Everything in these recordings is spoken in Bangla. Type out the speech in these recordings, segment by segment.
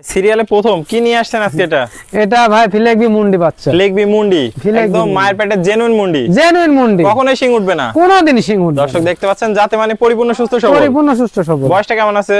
সিরিয়ালে প্রথম কি নিয়ে আসছেন আজকে? এটা ভাই ফিলেকবি মুন্ডি বাচ্চা। ফিলেকবি মুন্ডি, একদম মায়ের পেটের জেনুইন মুন্ডি। জেনুইন মুন্ডি, কখনোই শিং উঠবে না, কোনোদিন শিং উঠবে না। দর্শক দেখতে পাচ্ছেন, যাতে মানে পরিপূর্ণ সুস্থ সবল। পরিপূর্ণ সুস্থ সবল। বয়সটা কেমন আছে?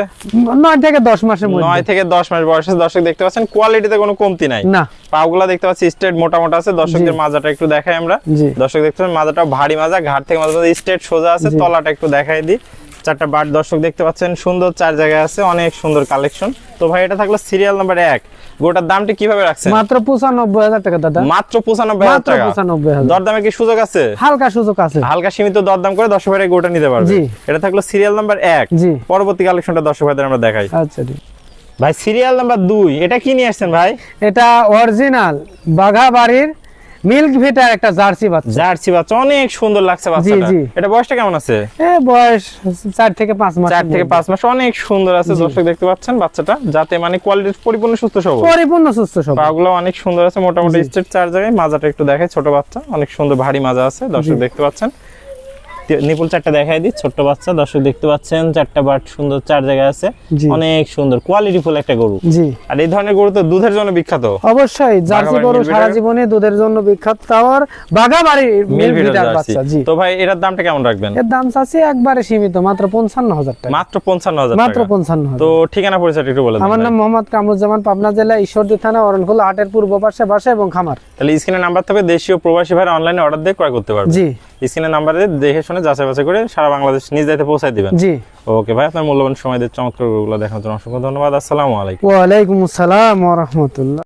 9 থেকে 10 মাসের মধ্যে। 9 থেকে 10 মাস বয়স আছে। দর্শক দেখতে পাচ্ছেন, কোয়ালিটিতে কোনো কমতি নাই। না, পাগুলা দেখতে পাচ্ছি স্ট্রেট মোটা মোটা আছে। দর্শকদের মাজাটা একটু দেখাই আমরা। দর্শক দেখতে পাচ্ছেন, মাজাটা ভারী মাজা, ঘাট থেকে মাজা স্ট্রেট সোজা আছে। তলাটা একটু দেখাই দিই। চারটা বাট দর্শক দেখতে পাচ্ছেন, সুন্দর চার জায়গায় আছে, অনেক সুন্দর কালেকশন। তো ভাই এটা থাকলো সিরিয়াল নাম্বার 1। গোটার দামটা কিভাবে রাখছেন? মাত্র 95,000 টাকা দাদা। মাত্র 95,000 টাকা। 95,000। দরদামে কি সুযোগ আছে? হালকা সুযোগ আছে, হালকা সীমিত দরদাম করে দর্শক ভাইরা গোটা নিতে পারবে। এটা থাকলো সিরিয়াল নাম্বার 1। পরবর্তী কালেকশনটা দর্শক ভাইদের আমরা দেখাই। আচ্ছা ঠিক। ভাই সিরিয়াল নাম্বার 2, এটা কি নিয়ে আসছেন ভাই? এটা অরিজিনাল বাঘাবাড়ির মিল্ক ভিটার একটা জার্সি বাচ্চা। জার্সি বাচ্চা, অনেক সুন্দর লাগছে বাচ্চাটা। এটা বয়সটা কেমন আছে? বয়স 4 থেকে 5 মাস। 4 থেকে 5 মাস, অনেক সুন্দর আছে। দর্শক দেখতে পাচ্ছেন বাচ্চাটা, যাতে মানে কোয়ালিটি পরিপূর্ণ সুস্থ সবল। পরিপূর্ণ সুস্থ সবল। পাগুলো অনেক সুন্দর আছে, মোটামুটি স্ট্রেট চার জায়গায়। মাজাটা একটু দেখাই, ছোট বাচ্চা, অনেক সুন্দর ভারী মাজা আছে। দর্শক দেখতে পাচ্ছেন, নিপুল চারটা দেখাই দিই। ছোট্ট বাচ্চা, দর্শক দেখতে পাচ্ছেন, চারটা বাট সুন্দর চার জায়গায় আছে, অনেক সুন্দর কোয়ালিটি ফুল একটা গরু। আর এই ধরনের গরু তো দুধের জন্য বিখ্যাত। অবশ্যই জার্সি গরু সারা জীবনে দুধের জন্য বিখ্যাত। তাওয়ার বাঘাবাড়ির মিল্ক ভিটার বাচ্চা। তো ভাই এটার দামটা কেমন রাখবেন? এর দাম আছে একবারে সীমিত, মাত্র 55,000 টাকা। মাত্র 55,000 টাকা। মাত্র 55,000। তো ঠিকানা পরিচয় একটু বলে দেন। আমার নাম মোহাম্মদ কামরুজ্জামান, পাবনা জেলা ঈশ্বরদী থানা অরণখোলা হাটের পূর্ব পাশে বাসা এবং খামার। তাহলে স্ক্রিনে নাম্বার থাকবে, দেশীয় প্রবাসী ভাইরা অনলাইনে অর্ডার দিয়ে ক্রয় করতে পারবে। স্ক্রিনে নাম্বারে দেখে শুনে যাচাই বাছাই করে সারা বাংলাদেশ নিজ দায়িত্বে পৌঁছায় দিবেন। ওকে ভাই, আপনার মূল্যবান সময় দিয়ে চমৎকার গরুগুলো দেখানোর জন্য অসংখ্য ধন্যবাদ। আসসালামু আলাইকুম। ওয়া আলাইকুম আসসালাম ওয়া রাহমাতুল্লাহ।